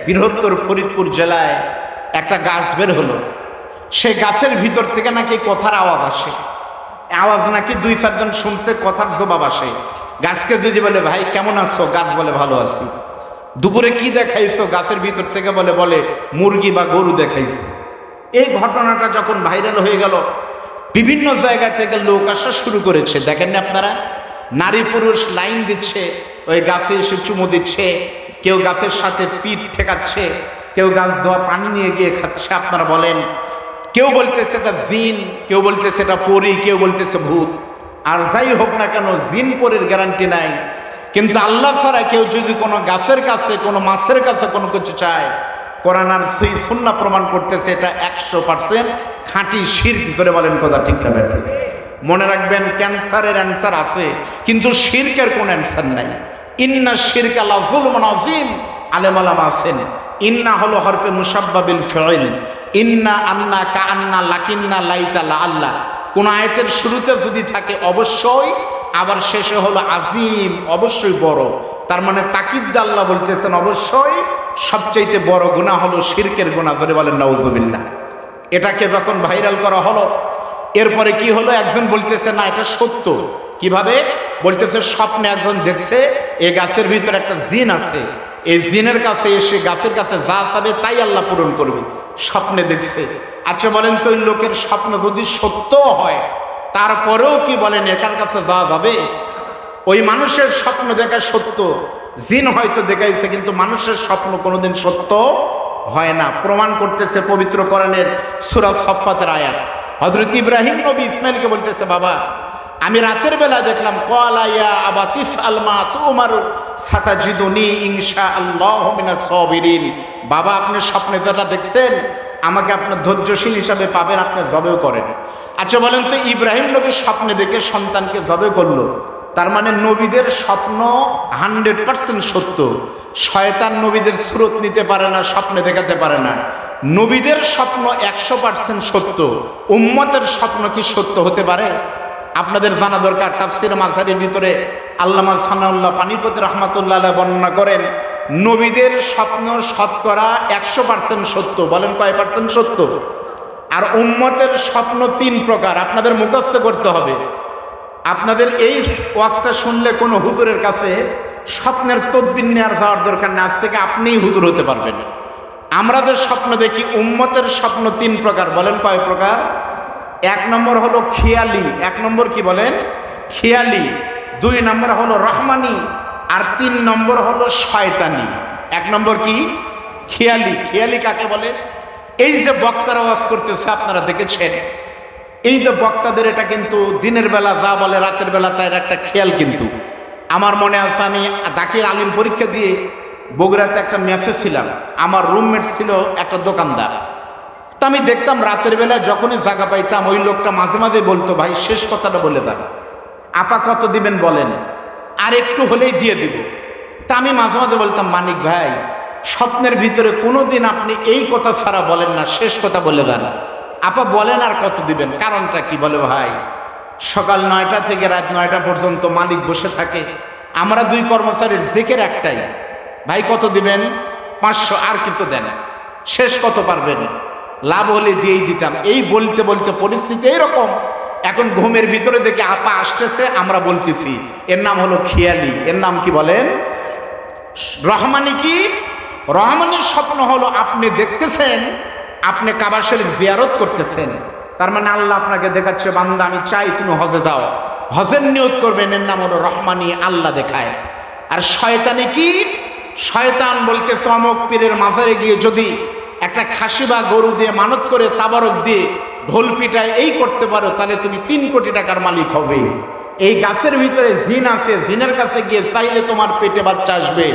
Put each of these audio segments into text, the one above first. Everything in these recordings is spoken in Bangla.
বৃহত্তর ফরিদপুর জেলায় একটা গাছ বের হলো। সেই গাছের ভিতর থেকে নাকি কথার আওয়াজ আসে, আওয়াজ নাকি দুই চারজন শুনছে, কথার জবাব আসে। গাছকে যদি বলে ভাই কেমন আছো, গাছ বলে ভালো আছি। দুপুরে কি দেখাইছো, গাছের ভিতর থেকে বলে মুরগি বা গরু দেখাইছে। এই ঘটনাটা যখন ভাইরাল হয়ে গেল, বিভিন্ন জায়গা থেকে লোক আসা শুরু করেছে। দেখেন না আপনারা, নারী পুরুষ লাইন দিচ্ছে, ওই গাছে এসে চুমু দিচ্ছে, কেউ গাছের সাথে পিঠ ঠেকাচ্ছে, কেউ গাছ ধোয়া পানি নিয়ে গিয়ে খাচ্ছে। আপনারা বলেন, কেউ বলতেছে এটা জিন, কেউ বলতেছে এটা পরী, কেউ বলতেছে ভূত। আর যাই হোক না কেন, জিন পরীর গ্যারান্টি নাই, কিন্তু আল্লাহ ছাড়া কেউ যদি কোনো গাছের কাছে, কোনো মাছের কাছে কোনো কিছু চায়, কোরআন আর সুন্নাহ প্রমাণ করতেছে এটা 100% খাঁটি শিরক। ধরে বলেন কথা ঠিক না ব্যাপার? মনে রাখবেন, ক্যান্সারের অ্যান্সার আছে, কিন্তু শিরকের কোনো অ্যান্সার নাই। ইন্না শিরকা লাযুলমুন আযীম, আলেম ওলামা আছেন। ইন্না হলো হরফে মুসাব্বাবিল ফাইল, ইন্না, আন্না, কাআন্না, লাকিন্না, লাইতা, লাআল্লাহ। কোন আয়াতের শুরুতে যদি থাকে অবশ্যই, আবার শেষে হলো আজিম, অবশ্যই বড়। তার মানে তাকিদ দিয়ে আল্লাহ বলতেছেন অবশ্যই সবচাইতে বড় গুনাহ হলো শিরকের গুনাহ। ধরে বলেন নাউযুবিল্লাহ। এটাকে যখন ভাইরাল করা হলো, এরপরে কি হলো, একজন বলতেছে না এটা সত্য। কিভাবে বলতেছে? স্বপ্নে একজন দেখছে এই গাছের ভিতরে একটা জিন আছে, এই জিনের কাছে এসে গাছের কাছে যা চাবে তাই আল্লাহ পূরণ করবে। স্বপ্নে দেখছে। আচ্ছা বলেন তো, ওই লোকের স্বপ্ন যদি সত্য হয়, তারপরেও কি বলেন এটার কাছে যাওয়া যাবে? ওই মানুষের স্বপ্ন দেখা সত্য, জিন হয়তো দেখাইছে, কিন্তু মানুষের স্বপ্ন কোনোদিন সত্য হয় না। প্রমাণ করতেছে পবিত্র কোরআনের সূরা সাফফাতের আয়াত। হযরত ইব্রাহিম নবী ইসমাইলকে বলতেছে, বাবা আমি রাতের বেলা দেখলাম, ক্বালা ইয়া আবাতি ইফআল মা তুমার সাতাজিদুনি ইনশাআল্লাহু মিনাস সাবিরিন। বাবা আপনি স্বপ্নে যেটা দেখছেন, আমাকে আপনার ধৈর্যশীল হিসাবে পাবেন, আপনি জবেও করেন। আচ্ছা বলেন তো, ইব্রাহিম নবী স্বপ্নে দেখে সন্তানকে জবে করলো, তার মানে নবীদের স্বপ্ন 100% সত্য। শয়তান নবীদের সুরত নিতে পারে না, স্বপ্নে দেখাতে পারে না। নবীদের স্বপ্ন 100% সত্য। উম্মতের স্বপ্ন কি সত্য হতে পারে? আপনাদের জানা দরকার। তাফসির মাঝারির ভিতরে আল্লামা সানাউল্লাহ পানিপতি রাহমাতুল্লাহ আলাইহি বর্ণনা করেন, নবীদের স্বপ্ন শতকরা 100% সত্য। বলেন কয় পার্সেন্ট সত্য? আর উম্মতের স্বপ্ন 3 প্রকার। আপনাদের মুখস্থ করতে হবে। আপনাদের এই ওয়াজটা শুনলে কোনো হুজুরের কাছে স্বপ্নের তদবির নেওয়ার যাওয়ার দরকার নেই। আজ থেকে আপনিই হুজুর হতে পারবেন। আমরা যে স্বপ্ন দেখি, উম্মতের স্বপ্ন 3 প্রকার। বলেন কয় প্রকার? 1 নম্বর হলো খেয়ালি। 1 নম্বর কি বলেন? খেয়ালি। 2 নম্বর হলো রহমানি, আর 3 নম্বর হলো শয়তানি। 1 নম্বর কি? খেয়ালি। খেয়ালি কাকে বলে? এই যে বক্তারা ওয়াজ করতেছে, আপনারা দেখেছেন, এই যে বক্তাদের এটা কিন্তু দিনের বেলা যা বলে, রাতের বেলা তার একটা খেয়াল। কিন্তু আমার মনে আছে, আমি দাখিল আলিম পরীক্ষা দিয়ে বগুড়াতে একটা মেসে ছিলাম। আমার রুমমেট ছিল একটা দোকানদার। তা আমি দেখতাম রাতের বেলা যখনই জায়গা পাইতাম, ওই লোকটা মাঝে মাঝে বলতো, ভাই শেষ কথাটা বলে দেন, আপা কত দিবেন বলেন, আর একটু হলেই দিয়ে দিব। তা আমি মাঝে মাঝে বলতাম, মানিক ভাই স্বপ্নের ভিতরে কোনোদিন আপনি এই কথা ছাড়া বলেন না, শেষ কথা বলে দেন, আপা বলেন আর কত দিবেন। কারণটা কি? বলে ভাই সকাল 9টা থেকে রাত 9টা পর্যন্ত মালিক বসে থাকে, আমরা 2 কর্মচারীর জেকের একটাই, ভাই কত দিবেন? 500, আর কিছু দেন, শেষ কত পারবেন? লাভ হলে দিয়েই দিতাম। এই বলতে বলতে পরিস্থিতি এইরকম। এখন ঘুমের ভিতরে দেখে আপা আসতেছে, আমরা বলতেছি, এর নাম হলো খেয়ালি। এর নাম কি বলেন? রহমানি কি? রহমানির স্বপ্ন হলো আপনি দেখতেছেন আপনি কাবা শরীফ জিয়ারত করতেছেন, তার মানে আল্লাহ আপনাকে দেখাচ্ছে, বান্দা আমি চাই তুমি হজে যাও, হজের নিয়ত করবেন। এর নাম হলো রহমানি, আল্লাহ দেখায়। আর শয়তানি কি? শয়তান বলতেছে অমুক পীরের মাজারে গিয়ে যদি একটা খাসি বা গরু দিয়ে মানত করে তাবারক দিয়ে ঢোল পিটায় এই করতে পারো, তাহলে তুমি 3 কোটি টাকার মালিক হবে। এই গাছের ভিতরে জিন আছে, জিনের কাছে গিয়ে চাইলে তোমার পেটে বাচ্চা আসবে।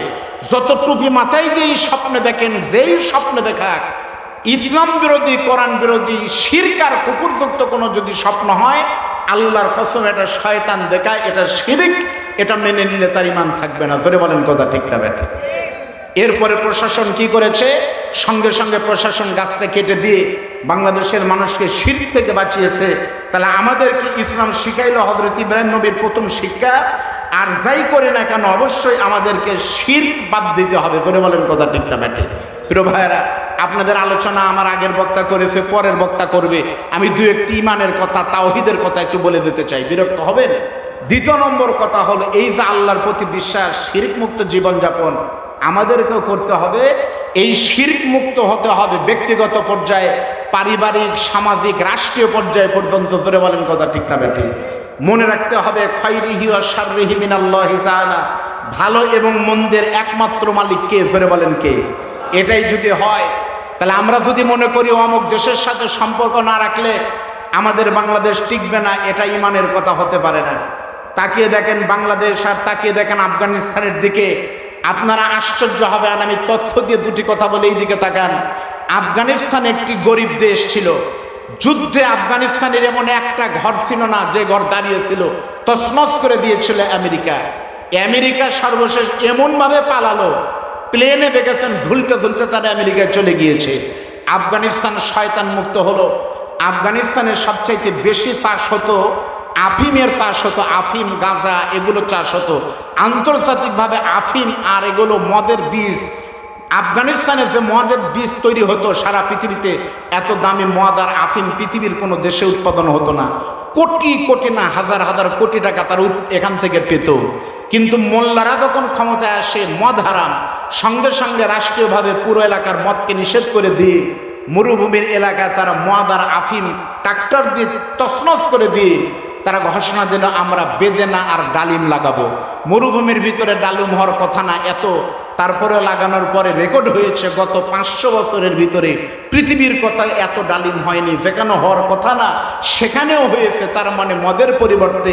যত টুপি মাথায় দিয়ে স্বপ্নে দেখেন, যেই স্বপ্নে দেখাক, ইসলাম বিরোধী, কোরআন বিরোধী, শিরক আর কুফরযুক্ত কোনো যদি স্বপ্ন হয়, আল্লাহর কসম এটা শয়তান দেখায়, এটা শিরক, এটা মেনে নিলে তার ঈমান থাকবে না। জোরে বলেন কথা ঠিক না ব্যাঠিক? এরপরে প্রশাসন কি করেছে? সঙ্গে সঙ্গে প্রশাসন গাছটা কেটে দিয়ে বাংলাদেশের মানুষকে শিরক থেকে বাঁচিয়েছে। তাহলে আমাদের কি ইসলাম শিখাইলো? হযরত ইব্রাহিম নবীর প্রথম শিক্ষা, আর যাই করি না কেন অবশ্যই আমাদেরকে শিরক বাদ দিতে হবে। করে বলেন কথা ঠিক না ব্যাটে? প্রিয় ভাইয়েরা, আপনাদের আলোচনা আমার আগের বক্তা করেছে, পরের বক্তা করবে, আমি দু একটি ইমানের কথা, তাওহীদের কথা একটু বলে দিতে চাই, বিরক্ত হবেন? দ্বিতীয় নম্বর কথা হলো এই যে আল্লাহর প্রতি বিশ্বাস, শিরক মুক্ত জীবনযাপন আমাদেরকেও করতে হবে। এই শিরক মুক্ত হতে হবে ব্যক্তিগত পর্যায়ে, পারিবারিক, সামাজিক, রাষ্ট্রীয় পর্যায়ে পর্যন্ত। ধরে বলেন কথা ঠিক না ব্যাটে? মনে রাখতে হবে খায়রিহি ওয়া শাররিহি মিনাল্লাহি তাআলা, ভালো এবং মন্দের একমাত্র মালিক কে? ধরে বলেন কে? এটাই যদি হয়, তাহলে আমরা যদি মনে করি অমুক দেশের সাথে সম্পর্ক না রাখলে আমাদের বাংলাদেশ টিকবে না, এটা ইমানের কথা হতে পারে না। তাকিয়ে দেখেন বাংলাদেশ আর তাকিয়ে দেখেন আফগানিস্তানের দিকে, আপনারা আশ্চর্য হবেন। আমি তথ্য দিয়ে দুটি কথা বলে এই দিকে তাকান। আফগানিস্তান একটি গরিব দেশ ছিল। যুদ্ধে আফগানিস্তানের এমন একটা ঘর ছিল না যে ঘর দাঁড়িয়েছিল, তছনছ করে দিয়েছিল আমেরিকা। আমেরিকা সর্বশেষ এমনভাবে পালালো, প্লেনে দেখেছেন ঝুলতে ঝুলতে তারা আমেরিকায় চলে গিয়েছে। আফগানিস্তান শয়তান মুক্ত হলো। আফগানিস্তানের সবচাইতে বেশি চাষ হতো আফিমের চাষ হতো, আফিম, গাঁজা এগুলো চাষ হতো আন্তর্জাতিকভাবে। আফিম আর এগুলো মদের বীজ, আফগানিস্তানে যে মদের বীজ তৈরি হতো সারা পৃথিবীতে এত দামি মদ আর আফিম পৃথিবীর কোনো দেশে উৎপাদন হতো না। কোটি কোটি না হাজার হাজার কোটি টাকা তার এখান থেকে পেত। কিন্তু মোল্লারা যখন ক্ষমতায় আসে, মদ হারাম, সঙ্গে সঙ্গে রাষ্ট্রীয়ভাবে পুরো এলাকার মদকে নিষেধ করে দিয়ে মরুভূমির এলাকায় তারা মদ আর আফিম ট্রাক্টর দিয়ে তছনছ করে দিয়ে তারা ঘোষণা দিল আমরা বেদেনা আর ডালিম লাগাবো। মরুভূমির ভিতরে ডালিম হওয়ার কথা না এত, তারপরে লাগানোর পরে রেকর্ড হয়েছে গত 500 বছরের ভিতরে পৃথিবীর কথায় এত ডালিম হয়নি। যেখানে হওয়ার কথা না সেখানেও হয়েছে। তার মানে মদের পরিবর্তে,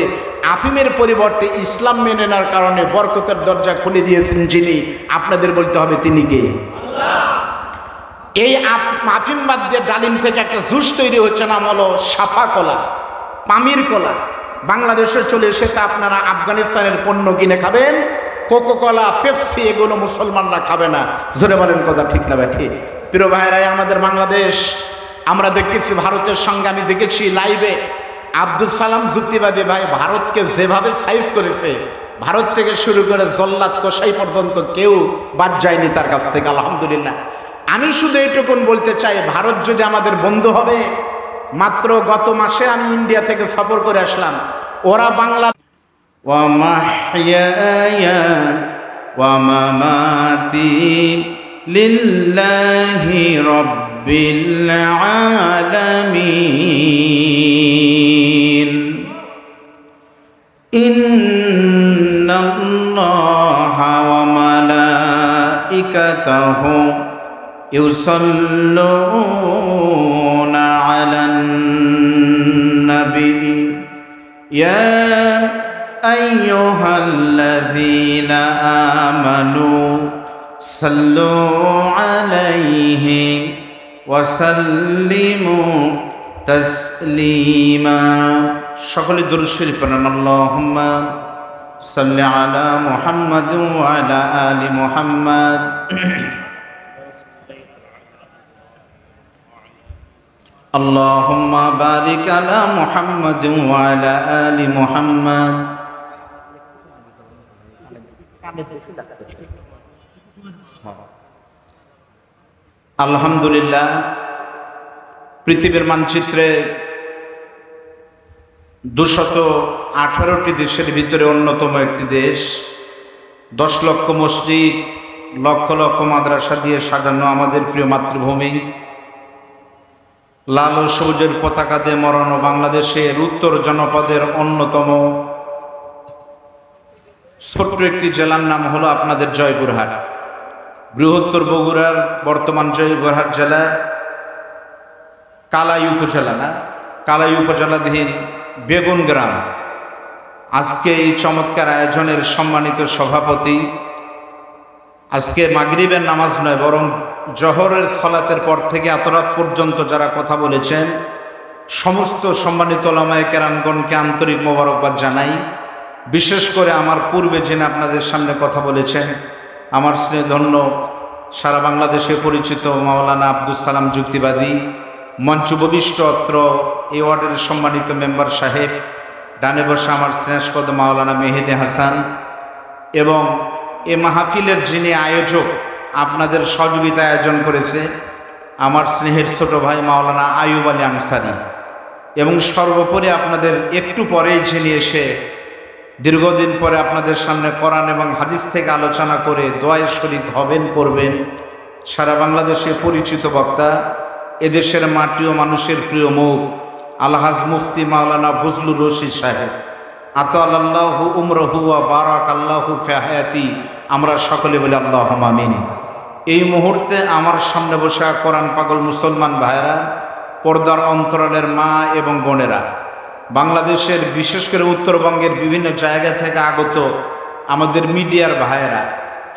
আফিমের পরিবর্তে ইসলাম মেনে নেওয়ার কারণে বরকতের দরজা খুলে দিয়েছেন যিনি, আপনাদের বলতে হবে তিনি কে? এই আফিম বাদ দিয়ে ডালিম থেকে একটা জুস তৈরি হচ্ছে, নাম হলো সাফা কলা, পামির কলা। বাংলাদেশে চলে এসেছে। আপনারা আফগানিস্তানের পণ্য কিনে খাবেন, কোকো কোলা, পেপসি এগুলো মুসলমানরা খাবে না। জোরে বলেন কথা ঠিক না ব্যাঠি? প্রিয় ভাইরাই, আমাদের বাংলাদেশ আমরা দেখেছি ভারতের সঙ্গে, আমি দেখেছি লাইভে আব্দুল সালাম যুক্তিবাদী ভাই ভারতকে যেভাবে সাইজ করেছে, ভারত থেকে শুরু করে জল্লাদ কোসাই পর্যন্ত কেউ বাদ যায়নি তার কাছ থেকে, আলহামদুলিল্লাহ। আমি শুধু এইটুকুন বলতে চাই, ভারত যদি আমাদের বন্ধু হবে, মাত্র গত মাসে আমি ইন্ডিয়া থেকে সফর করে আসলাম, ওরা বাংলা ওয়া মাহইয়ায়া ওয়া মামাতি লিল্লাহি রাব্বিল আলামিন ইন্নাল্লাহা ওয়া মালাইকাতাহু ইউসাল্লুনা আলান নবী ইয়া আইয়ুহাল্লাযীনা আমানু সাল্লু আলাইহি ওয়া সাল্লিমু তাসলিমা। সকলে দুরূদ শরীফ পড়েন। আল্লাহুম্মা সাল্লি আলা মুহাম্মাদ ওয়া আলা আলি মুহাম্মাদ। আল্লাহুম্মা বারিক আলা মুহাম্মাদ ওয়া আলা আলি মুহাম্মাদ। আলহামদুলিল্লাহ, পৃথিবীর মানচিত্রে 218টি দেশের ভিতরে অন্যতম একটি দেশ। 10 লক্ষ মসজিদ, লক্ষ লক্ষ মাদ্রাসা দিয়ে সাজানো আমাদের প্রিয় মাতৃভূমি, লাল ও সবুজের পতাকা দিয়ে মরানো বাংলাদেশের উত্তর জনপদের অন্যতম ছোট্ট একটি জেলার নাম হলো আপনাদের জয়পুরহাট। বৃহত্তর বগুড়ার বর্তমান জয়পুরহাট জেলার কালাই উপজেলা, না কালাই উপজেলাধীন বেগুন গ্রাম। আজকে এই চমৎকার আয়োজনের সম্মানিত সভাপতি, আজকে মাগরিবের নামাজ নয় বরং জহরের সালাতের পর থেকে এত রাত পর্যন্ত যারা কথা বলেছেন, সমস্ত সম্মানিত ওলামায়ে কেরামগণকে আন্তরিক মোবারকবাদ জানাই। বিশেষ করে আমার পূর্বে যিনি আপনাদের সামনে কথা বলেছেন, আমার স্নেহধন্য সারা বাংলাদেশে পরিচিত মাওলানা আব্দুল সালাম যুক্তিবাদী, মঞ্চ উপবিষ্ট অত্র এই ওয়ার্ডের সম্মানিত মেম্বার সাহেব, ডানে বসে আমার স্নেহাস্পদ মাওলানা মেহেদি হাসান এবং এ মাহফিলের যিনি আয়োজক, আপনাদের সহযোগিতা আয়োজন করেছে আমার স্নেহের ছোট ভাই মাওলানা আয়ুব আলী আনসারী, এবং সর্বোপরি আপনাদের একটু পরেই যিনি এসে দীর্ঘদিন পরে আপনাদের সামনে কোরআন এবং হাদিস থেকে আলোচনা করে দোয়ায় শরীক হবেন করবেন, সারা বাংলাদেশে পরিচিত বক্তা, এদেশের মাটি ও মানুষের প্রিয় মুখ আলহাজ মুফতি মাওলানা ফজলুর রশিদ সাহেব, আতাল্লাহু উমরহু ওয়া বারাকাল্লাহু ফি হায়াতি। আমরা সকলে বলি আল্লাহুম্মা আমিন। এই মুহূর্তে আমার সামনে বসা কোরআন পাগল মুসলমান ভাইয়েরা, পর্দার অন্তরালের মা এবং বোনেরা, বাংলাদেশের বিশেষ করে উত্তরবঙ্গের বিভিন্ন জায়গা থেকে আগত আমাদের মিডিয়ার ভাইয়েরা,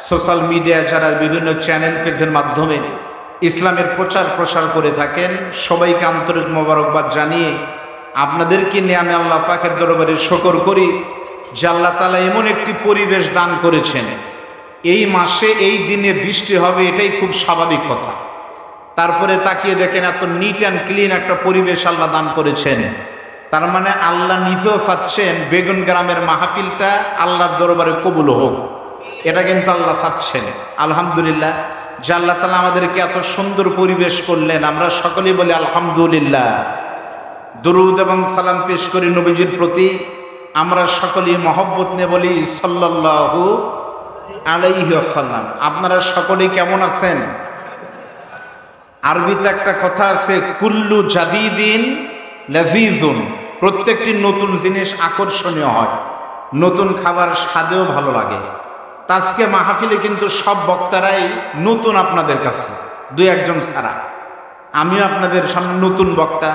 সোশ্যাল মিডিয়া যারা বিভিন্ন চ্যানেল পেজের মাধ্যমে ইসলামের প্রচার প্রসার করে থাকেন, সবাইকে আন্তরিক মোবারকবাদ জানিয়ে আপনাদেরকে নিয়ে আমি আল্লাহ পাকের দরবারে শুকর করি যে আল্লাহ তাআলা এমন একটি পরিবেশ দান করেছেন, এই মাসে এই দিনে বৃষ্টি হবে, এটাই খুব স্বাভাবিক কথা। তারপরে তাকিয়ে দেখেন এত নিট অ্যান্ড ক্লিন একটা পরিবেশ আল্লাহ দান করেছেন, তার মানে আল্লাহ নিজেও চাচ্ছেন বেগুন গ্রামের মাহফিলটা আল্লাহর দরবারে কবুল হোক, এটা কিন্তু আল্লাহ চাচ্ছেন। আলহামদুলিল্লাহ যে আল্লাহ তাআলা আমাদেরকে এত সুন্দর পরিবেশ করলেন, আমরা সকলেই বলি আলহামদুলিল্লাহ। দরুদ এবং সালাম পেশ করি নবীজির প্রতি, আমরা সকলেই মহব্বত নিয়ে বলি সাল্লাল্লাহু আলাইহি ওয়াসাল্লাম। আপনারা সকলেই কেমন আছেন? আরবিতে একটা কথা আছে, কুল্লু জাদিদিন লাযীজুন, প্রত্যেকটি নতুন জিনিস আকর্ষণীয় হয়, নতুন খাবার স্বাদেও ভালো লাগে। আজকে মাহফিলে কিন্তু সব বক্তারাই নতুন আপনাদের কাছে, দুই একজন ছাড়া। আমিও আপনাদের সামনে নতুন বক্তা,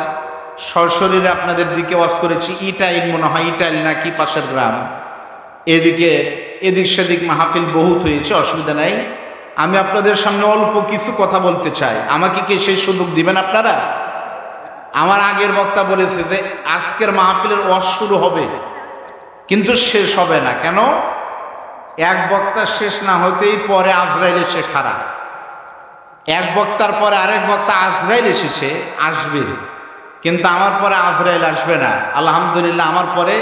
সশরীরে আপনাদের দিকে ওয়াজ করেছি। ইটাইল মনে হয়, ইটাইল নাকি পাশের গ্রাম, এদিক সেদিক মাহফিল বহুত হয়েছে, অসুবিধা নাই। আমি আপনাদের সামনে অল্প কিছু কথা বলতে চাই, আমাকে কি সেই সুযোগ দিবেন আপনারা? আমার আগের বক্তা বলেছে যে আজকের মাহফিলের ওয়াজ শুরু হবে কিন্তু শেষ হবে না। কেন? এক বক্তা শেষ না হতেই পরে আজরাইল এসে খাড়া, এক বক্তার পরে আরেক বক্তা আজরাইল এসেছে, আসবে, কিন্তু আমার পরে আজরাইল আসবে না। আলহামদুলিল্লাহ, আমার পরে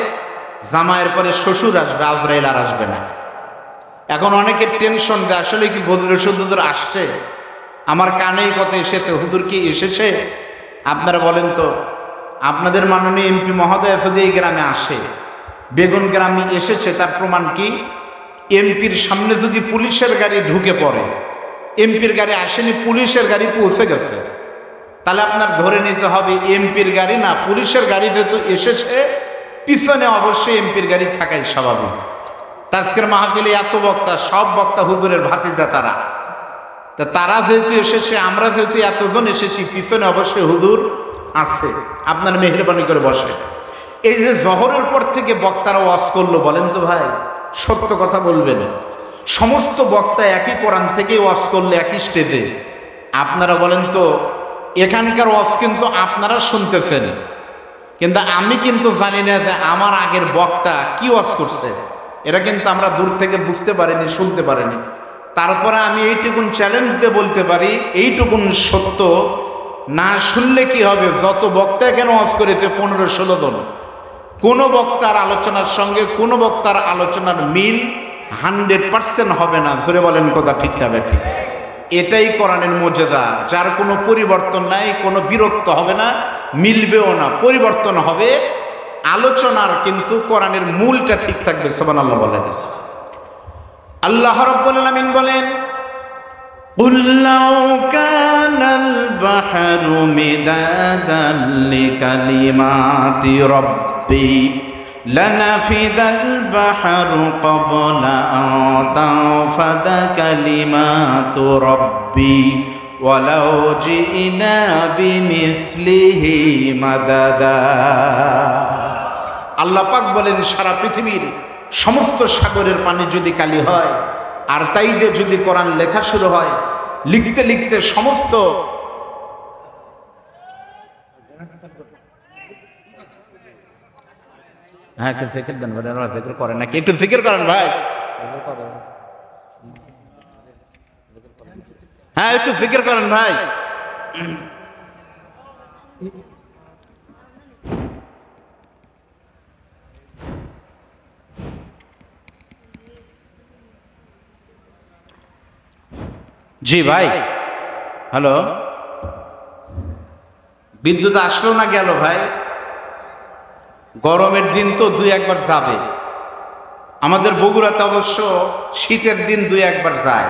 জামাইয়ের পরে শ্বশুর আসবে, আজরাইল আর আসবে না। এখন অনেকে টেনশন দেয়, আসলে কি বদরুল হুজুর আসছে? আমার কানেই কথা এসেছে, হুজুর কি এসেছে? আপনারা বলেন তো, আপনাদের মাননীয় এমপি মহোদয় যদি এই গ্রামে আসে, বেগুন গ্রামে এসেছে, তার প্রমাণ কি? এমপির সামনে যদি পুলিশের গাড়ি ঢুকে পড়ে, এমপির গাড়ি আসেনি, পুলিশের গাড়ি পৌঁছে গেছে, তাহলে আপনার ধরে নিতে হবে এমপির গাড়ি না, পুলিশের গাড়ি যেহেতু এসেছে, পিছনে অবশ্যই এমপির গাড়ি থাকাই স্বাভাবিক। আজকের মাহফিলে এত বক্তা, সব বক্তা হুজুরের ভাতিজা তারা, তারা যেহেতু এসেছে, আমরা যেহেতু এতজন এসেছি, পিছনে অবশ্যই হুজুর আছে। আপনার মেহেরবানি করে বসে। এই যে জহরের পর থেকে বক্তারা ওয়াজ করলো, বলেন তো ভাই, সত্য কথা বলবেন, সমস্ত বক্তা একই কোরআন থেকে ওয়াজ করলে একই স্টেজে, আপনারা বলেন তো, এখানকার ওয়াজ কিন্তু আপনারা শুনতেছেন, কিন্তু আমি কিন্তু জানি না যে আমার আগের বক্তা কি ওয়াজ করছে, এটা কিন্তু আমরা দূর থেকে বুঝতে পারিনি, শুনতে পারিনি। তারপরে আমি এইটুকুন চ্যালেঞ্জ দিয়ে বলতে পারি, এইটুকুন সত্য না শুনলে কি হবে, যত বক্তা কেন ওয়াজ করেছে 15-16 জন, কোনো বক্তার আলোচনার সঙ্গে কোনো বক্তার আলোচনার মিল 100% হবে না। ধরে বলেন কথা ঠিক না বেঠি? এটাই কোরআনের মুজিজা, যার কোনো পরিবর্তন নাই, কোনো বিরক্ত হবে না, মিলবেও না, পরিবর্তন হবে আলোচনার, কিন্তু কোরআনের মূলটা ঠিক থাকবে। সুবহানাল্লাহ বলেন। আল্লাহ রাব্বুল আলামিন বলেন, قُلْ لَوْ كَانَ الْبَحْرُ مِدَادًا لِكَلِمَاتِ رَبِّي لَنَفِدَ الْبَحْرُ قَبْلَ أَن تَنفَدَ كَلِمَاتُ رَبِّي وَلَوْ جِئْنَا بِمِثْلِهِ مَدَدًا। আল্লাহ পাক বলেন, সারা পৃথিবীর সমস্ত সাগরের পানি যদি কালি হয়, আর তাই দিয়ে যদি কোরআন লেখা শুরু হয়, লিখতে লিখতে সমস্ত একটু জিকির দেন, জিকির করেন নাকি? একটু জিকির করেন ভাই, হ্যাঁ একটু জিকির করেন ভাই। জি ভাই, হ্যালো, বিদ্যুৎ আসলো না গেল ভাই? গরমের দিন তো দুই একবার যাবে। আমাদের বগুড়াতে অবশ্য শীতের দিন দুই একবার যায়,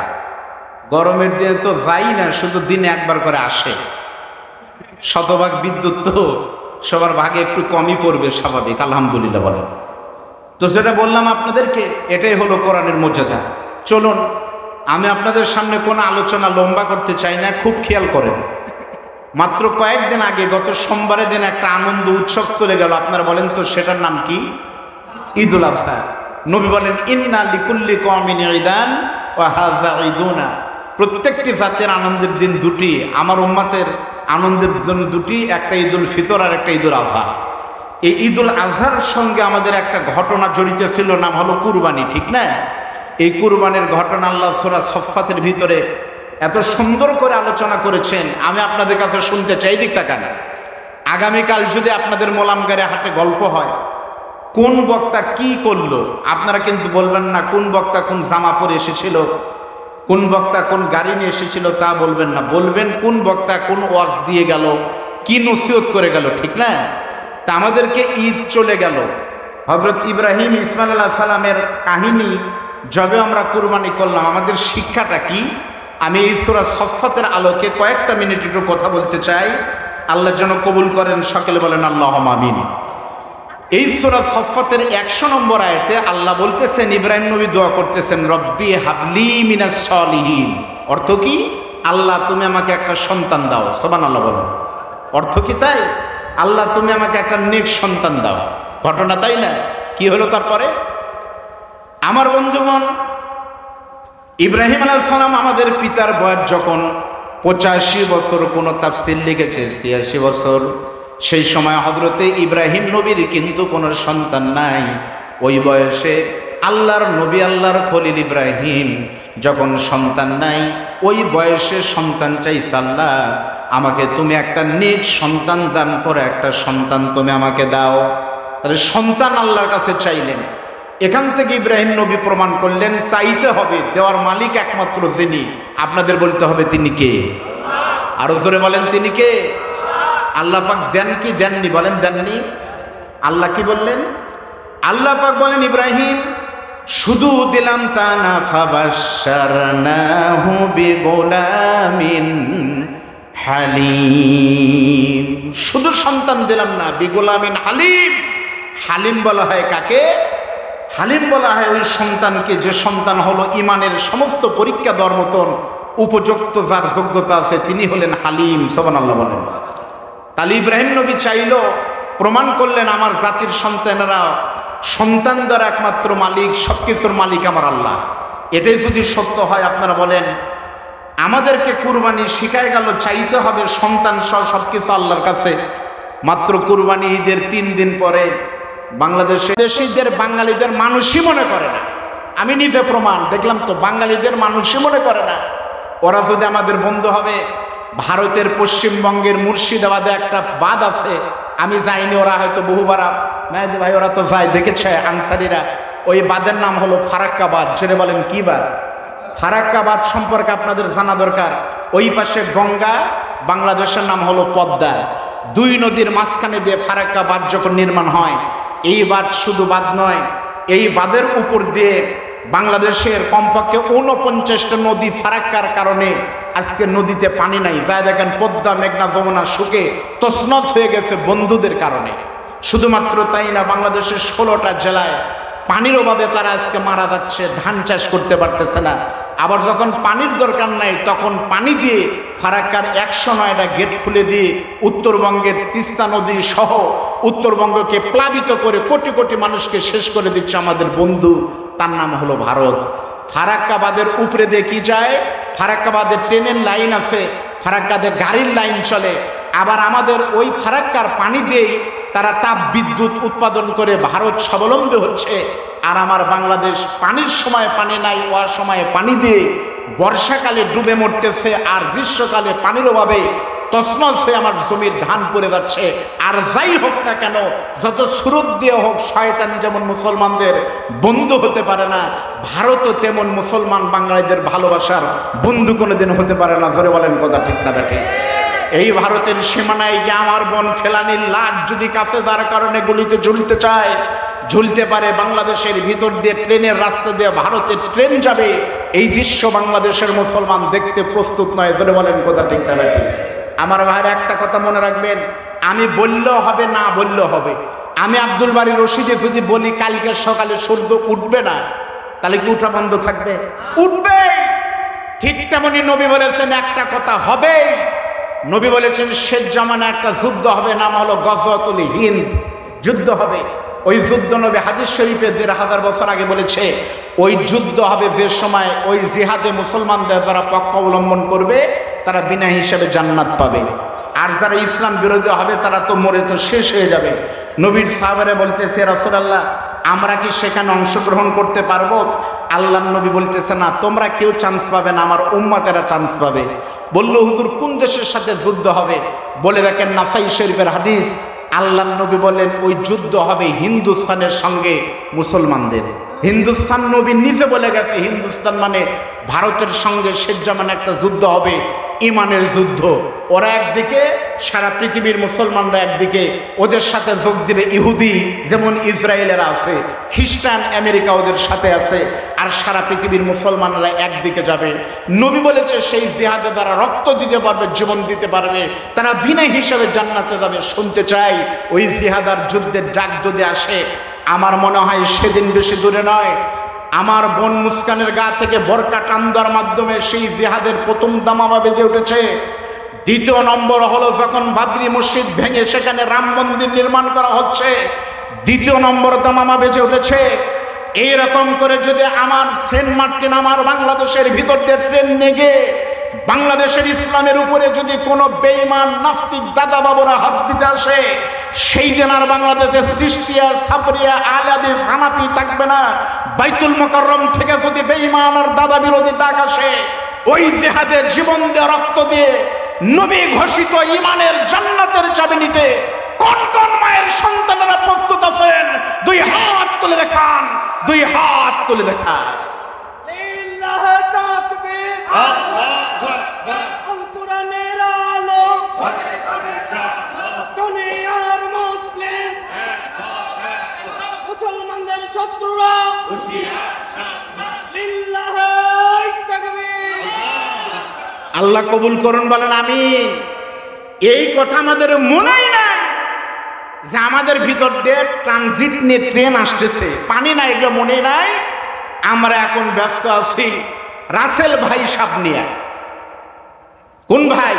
গরমের দিনে তো যাই না, শুধু দিনে একবার করে আসে। শতভাগ বিদ্যুৎ তো সবার ভাগে একটু কমই পড়বে, স্বাভাবিক, আলহামদুলিল্লাহ বলেন। তো যেটা বললাম আপনাদেরকে, এটাই হলো কোরআনের মর্যাদা। চলুন, আমি আপনাদের সামনে কোনো আলোচনা লম্বা করতে চাই না, খুব খেয়াল করেন। মাত্র কয়েকদিন আগে, গত সোমবারের দিন একটা আনন্দ উৎসব চলে গেল। আপনারা বলেন তো সেটার নাম কি? ঈদুল আজহা। নবী বলেন, ইন্না লিকুল্লি কওমিন ঈদান ওয়া হাযা ঈদুনা। প্রত্যেকটি জাতের আনন্দের দিন দুটি, আমার উম্মতের আনন্দের দিন দুটি, একটা ঈদুল ফিতর আর একটা ঈদুল আজহা। এই ঈদুল আজহার সঙ্গে আমাদের একটা ঘটনা জড়িত ছিল, নাম হলো কুরবানি, ঠিক না? এই কুরবানির ঘটনা আল্লাহ সূরা সফফাতের ভিতরে এত সুন্দর করে আলোচনা করেছেন, আমি আপনাদের কাছে শুনতে চাই। দিক তাকান, আগামীকাল যদি আপনাদের মোলামগারে হাটে গল্প হয়, কোন বক্তা কি করলো, আপনারা কিন্তু বলবেন না কোন বক্তা কোন জামা পরে এসেছিল, কোন বক্তা কোন গাড়ি নিয়ে এসেছিল, তা বলবেন না। বলবেন কোন বক্তা কোন ওয়াজ দিয়ে গেল, কি নসিহত করে গেল, ঠিক না? তা আমাদেরকে ঈদ চলে গেল, হযরত ইব্রাহিম ইসমাইল আলাইহিস সালামের কাহিনী যবে আমরা কুরবানি করলাম, আমাদের শিক্ষাটা কি? আমি এই সূরা সফফাতের আলোকে কয়েকটা মিনিট একটু কথা বলতে চাই। আল্লাহ যেন কবুল করেন, সকলে বলেন আল্লাহুম্মা আমিন। এই সূরা সফফাতের 100 নম্বর আয়াতে আল্লাহ বলতেছেন, ইব্রাহিম নবী দোয়া করতেছেন, রব্বি হাবলি মিনাস সলিহিন। অর্থ কি? আল্লাহ তুমি আমাকে একটা সন্তান দাও। সুবহানাল্লাহ বলেন। অর্থ কি তাই? আল্লাহ তুমি আমাকে একটা নেক সন্তান দাও। ঘটনা তাই না? কি হলো তারপরে? আমার বন্ধুগণ, ইব্রাহিম আলাইহিস সালাম আমাদের পিতার বয়স যখন 85 বছর, কোন তাফসীর লিখেছে 86 বছর, সেই সময় হযরতে ইব্রাহিম নবীর কিন্তু কোনো সন্তান নাই। ওই বয়সে আল্লাহর নবী, আল্লাহর খলিল ইব্রাহিম যখন সন্তান নাই, ওই বয়সে সন্তান চাইছে, আল্লাহ আমাকে তুমি একটা নেক সন্তান দান করে, একটা সন্তান তুমি আমাকে দাও। তাহলে সন্তান আল্লাহর কাছে চাইলেন। এখান থেকে ইব্রাহিম নবী প্রমাণ করলেন, চাইতে হবে, দেওয়ার মালিক একমাত্র যিনি। আপনাদের বলতে হবে তিনি কে? আরো জোরে বলেন, তিনি কে? আল্লাহ পাক দেন কি দেননি? বলেন দেননি। আল্লাহ কি বললেন? আল্লাহ পাক বলেন, ইব্রাহিম শুধু দিলাম তা না, ফাবাশশারনাহু বিগুলামিন হালিম। শুধু সন্তান দিলাম না, বিগুলামিন হালিম। হালিম বলা হয় কাকে? হালিম বলা হয় ওই সন্তানকে, যে সন্তান হলো ইমানের সমস্ত পরীক্ষা দেওয়ার মতন উপযুক্ত, যার যোগ্যতা আছে, তিনি হলেন হালিম। সুবহানাল্লাহ বলেন। তাহলে ইব্রাহিম নবী চাইল, প্রমাণ করলেন আমার জাতির সন্তানেরা সন্তান দ্বারা একমাত্র মালিক, সবকিছুর মালিক আমার আল্লাহ। এটাই যদি সত্য হয়, আপনারা বলেন, আমাদেরকে কুরবানি শিখায় গেল চাইতে হবে সন্তান সহ সবকিছু আল্লাহর কাছে। মাত্র কুরবানি ঈদের 3 দিন পরে বাংলাদেশের বাঙালিদের মানুষই মনে করে না। আমি নিজে প্রমাণ দেখলাম তো, বাঙালিদের মানুষই মনে করে না। ওরা যদি আমাদের বন্ধু হবে, ভারতের পশ্চিমবঙ্গের মুর্শিদাবাদে একটা বাঁধ আছে, আমি যাইনি, ওরা হয়তো বহুবার, মেহেদি ভাই ওরা তো যায়, দেখেছে আনসারিরা। ওই বাঁধের নাম হলো ফারাক্কা বাঁধ। সেটা বলেন কি বাঁধ? ফারাক্কা বাঁধ সম্পর্কে আপনাদের জানা দরকার। ওই পাশে গঙ্গা, বাংলাদেশের নাম হলো পদ্মা। 2 নদীর মাঝখানে দিয়ে ফারাক্কা বাঁধ যখন নির্মাণ হয়, এই বাঁধ শুধু বাঁধ নয়, এই বাঁধের উপর দিয়ে বাংলাদেশের কমপক্ষে 49টা নদী ফারাক্কার কারণে আজকে নদীতে পানি নাই। যা দেখেন পদ্মা, মেঘনা, যমুনা শুকে তছনছ হয়ে গেছে বন্ধুদের কারণে। শুধুমাত্র তাই না, বাংলাদেশের 16টা জেলায় পানির অভাবে তারা আজকে মারা যাচ্ছে, ধান চাষ করতে পারতেছে না। আবার যখন পানির দরকার নাই, তখন পানি দিয়ে ফারাক্কার 109টা গেট খুলে দিয়ে উত্তরবঙ্গের তিস্তা নদী সহ উত্তরবঙ্গকে প্লাবিত করে কোটি কোটি মানুষকে শেষ করে দিচ্ছে আমাদের বন্ধু, তার নাম হলো ভারত। ফারাক্কা বাঁধের উপরে দিয়ে কি যায়? ফারাক্কা বাঁধে ট্রেনের লাইন আছে, ফারাক্কাতে গাড়ির লাইন চলে। আবার আমাদের ওই ফারাক্কার পানি দিয়েই তারা তাপ বিদ্যুৎ উৎপাদন করে ভারত স্বাবলম্বী হচ্ছে। আর আমার বাংলাদেশ পানির সময় পানি নাই, অসময়ে পানি দিয়ে বর্ষাকালে ডুবে মরতেছে, আর গ্রীষ্মকালে পানির অভাবে তছনছ হয়ে আমার জমির ধান পড়ে যাচ্ছে। আর যাই হোক না কেন, যত সুরত দিয়ে হোক, শয়তান যেমন মুসলমানদের বন্ধু হতে পারে না, ভারতও তেমন মুসলমান বাঙালিদের ভালোবাসার বন্ধু কোনোদিন হতে পারে না। জোরে বলেন কথা ঠিক না ঠিক? এই ভারতের সীমানায় গিয়ে আমার বোন ফেলানির লাশ যদি কাছে যার কারণে গুলিতে ঝুলতে চায়, ঝুলতে পারে। বাংলাদেশের ভিতর দিয়ে ট্রেনের রাস্তা দিয়ে ভারতের ট্রেন যাবে, এই দৃশ্য বাংলাদেশের মুসলমান দেখতে প্রস্তুত নয়। জোরে বলেন কথা ঠিক না ঠিক? আমার ভাইয়ের একটা কথা মনে রাখবেন, আমি বললেও হবে, না বললেও হবে। আমি আব্দুল বারী রশিদে যদি বলি কালকে সকালে সূর্য উঠবে না, তাহলে কি উঠা বন্ধ থাকবে? উঠবে। ঠিক তেমনি নবী বলেছেন একটা কথা হবে। নবী বলেছেন শেষ জামানে একটা যুদ্ধ হবে, নাম হলো গজওয়াতুল হিন্দ, যুদ্ধ হবে। ওই যুদ্ধ নবী হাদিস শরীফে ১৫০০ বছর আগে বলেছে, ওই যুদ্ধ হবে যে সময় ওই জিহাদে মুসলমানদের যারা পক্ষ অবলম্বন করবে তারা বিনা হিসাবে জান্নাত পাবে, আর যারা ইসলাম বিরোধী হবে তারা তো মরে তো শেষ হয়ে যাবে। নবীর সাহাবারা বলতেছে, রাসূলুল্লাহ আমরা কি সেখানে অংশগ্রহণ করতে পারবো? আল্লাহর নবী বলতেছে, না, তোমরা কেউ চান্স পাবে না, আমার উম্মতেরা চান্স পাবে। বলল, হুজুর কোন দেশের সাথে যুদ্ধ হবে? বলে দেখেন নাসাই শরীফের হাদিস, আল্লাহর নবী বলেন ওই যুদ্ধ হবে হিন্দুস্তানের সঙ্গে মুসলমানদের। হিন্দুস্তান নবী নিজে বলে গেছে, হিন্দুস্তান মানে ভারতের সঙ্গে শেষ জামানে একটা যুদ্ধ হবে, ইমানের যুদ্ধ। ওরা একদিকে, সারা পৃথিবীর মুসলমানরা একদিকে, ওদের সাথে যোগ দিবে ইহুদি যেমন ইসরায়েলেরা আছে, খ্রিস্টান আমেরিকা ওদের সাথে আছে, আর সারা পৃথিবীর মুসলমানরা একদিকে যাবে। নবী বলেছে সেই জিহাদে তারা রক্ত দিতে পারবে, জীবন দিতে পারবে, তারা বিনা হিসাবে জান্নাতে যাবে। শুনতে চাই ওই জিহাদার যুদ্ধের ডাক যদি আসে, আমার মনে হয় সেদিন বেশি দূরে নয়, আমার বোন মুস্কানের গা থেকে বরকা টান দেওয়ার মাধ্যমে সেই জিহাদের প্রথম দামামা বেজে উঠেছে। দ্বিতীয় নম্বর হলো যখন বাবরি মসজিদ ভেঙে সেখানে রাম মন্দির নির্মাণ করা হচ্ছে, দ্বিতীয় নম্বর দামামা বেজে উঠেছে। এইরকম করে যদি আমার সেন্ট মার্টিন, আমার বাংলাদেশের ভিতর দিয়ে ট্রেন নেগে বাংলাদেশের ইসলামের উপরে যদি কোনো বেঈমান নাস্তিক দাদা বাবুরা হাত দিতে আসে, সেই দিন আর বাংলাদেশের সৃষ্টিয়া, সাবরিয়া, আহলে হাদিস, হানাফি থাকবে না। বাইতুল মুকাররম থেকে যদি বেঈমান আর দাদা বিরোধী ডাক আসে, ওই জিহাদে জীবন দিয়ে রক্ত দিয়ে নবী ঘোষিত ইমানের জান্নাতের চাবি নিতে কোন কোন মায়ের সন্তানেরা প্রস্তুত আছেন? দুই হাত তুলে দেখান, দুই হাত তুলে দেখান। লিল্লাহি তাকবীর, আল্লাহু আকবার। কুরআনের আলো, দুনিয়ার মুসলিম, মুসলমানদের শত্রুরা লিল্লাহি তাকবীর। আল্লাহ কবুল করুন, বলেন আমিন। এই কথা আমাদের মনেই নাই যে আমাদের ভিতর দিয়ে ট্রানজিট নিয়ে ট্রেন আসতেছে, পানি নাই, এগুলো মনে নাই। আমরা এখন ব্যস্ত আছি রাসেল ভাই সাহেব নিয়ে। কোন ভাই?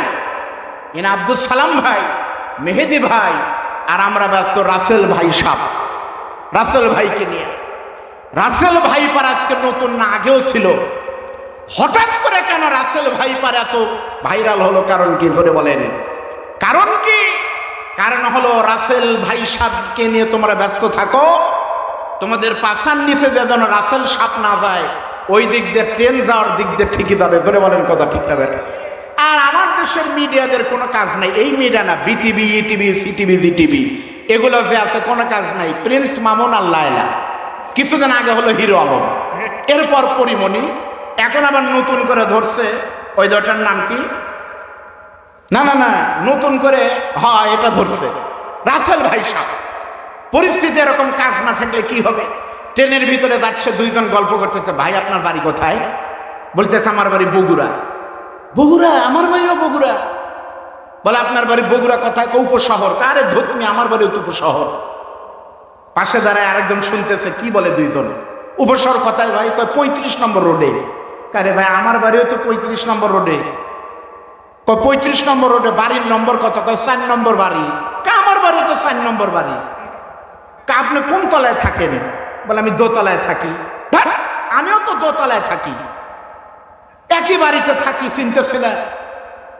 ইনি আব্দুল সালাম ভাই, মেহেদি ভাই, আর আমরা ব্যস্ত রাসেল ভাই সাহেব, রাসেল ভাইকে নিয়ে। রাসেল ভাই পার আজকে নতুন না, আগেও ছিল। হঠাৎ করে কেন রাসেল ভাই পার এত ভাইরাল হলো? কারণ কি? ধরে বলেন কারণ কি? কারণ হলো রাসেল ভাই সাহেবকে নিয়ে তোমরা ব্যস্ত থাকো, তোমাদের পাছার নিচে যেন রাসেল সাপ না যায়, ওই দিক দিয়ে ট্রেন যাওয়ার দিক দিয়ে ঠিকই যাবে। ধরে বলেন কথা ঠিক না বেটা? আর আমার দেশের মিডিয়াদের কোনো কাজ নাই, এই মিডিয়া না, বিটিভি, ইটিভি, সিটিভি, জিটিভি, এগুলো যে আছে কোনো কাজ নাই। প্রিন্স মামুন আর লায়লা, কিছুদিন আগে হলো হিরো আলম, এরপর পরিমণি, এখন আবার নতুন করে ধরছে ওই দলটার নাম কি, না না না, নতুন করে হ্যাঁ এটা ধরছে রাসেল ভাই সাহেব। পরিস্থিতি এরকম, কাজ না থাকলে কি হবে? ট্রেনের ভিতরে যাচ্ছে, দুইজন গল্প করতেছে, ভাই আপনার বাড়ি কোথায়? বলতেছে আমার বাড়ি বগুড়া। বগুড়া? আমার বাড়িও বগুড়া। বলে আপনার বাড়ি বগুড়া কোথায়? উপশহর। কারে ধর্মী, আমার বাড়ি উপশহর। পাশে দাঁড়ায় আরেকজন শুনতেছে, কি বলে দুইজন? উপশহর কোথায় ভাই? কয় 35 নম্বর রোডে। কারে ভাই আমার বাড়িও তো 35 নম্বর রোডে। 35 নম্বর রোডে, বাড়ির নম্বর কত? কয় 4 নম্বর বাড়ি। আমার বাড়িও তো 4 নম্বর বাড়ি। আপনি কোন তলায় থাকেন? বলে আমি দোতলায় থাকি। আমিও তো দোতলায় থাকি, একই বাড়িতে থাকি, চিনতেছি না।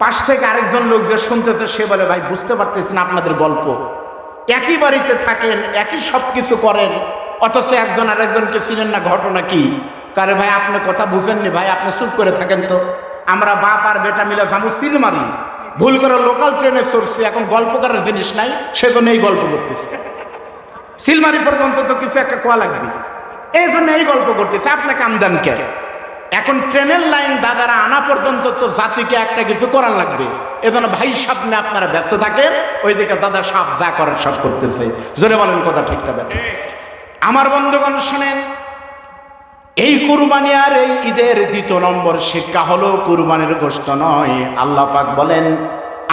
পাশ থেকে আরেকজন লোক যে শুনতেছে, সে বলে ভাই বুঝতে পারতেছি না আপনাদের গল্প, একই বাড়িতে থাকেন, একই সব কিছু করেন, অথচ একজন আরেকজনকে চিনেন না, ঘটনা কি? কারে ভাই আপনি কথা বুঝেননি ভাই, আপনি চুপ করে থাকেন তো। আমরা বাপ আর বেটা মিলে যাবো সিল মারি, ভুল করে লোকাল ট্রেনে চড়ছি, এখন গল্প করার জিনিস নাই, সেজন্য এই গল্প করতেছে। সিলমারি পর্যন্ত তো কিছু একটা কোয়া লাগবে, এই জন্য এই গল্প করতেছে। আপনি কাম দেন কে? এখন ট্রেনের লাইন দাদারা আনা পর্যন্ত তো জাতিকে একটা কিছু করার লাগবে, এজন্য ভাই সামনে আপনারা ব্যস্ত থাকেন, ওইদিকে দাদা সাপ যা করার সব করতেছে। জোরে বলেন কথা ঠিক না? আমার বন্ধুগণ শুনেন, এই কুরবানি আর এই ঈদের দ্বিতীয় নম্বর শিক্ষা হলো কুরবানির গোশত নয়। আল্লাহ পাক বলেন,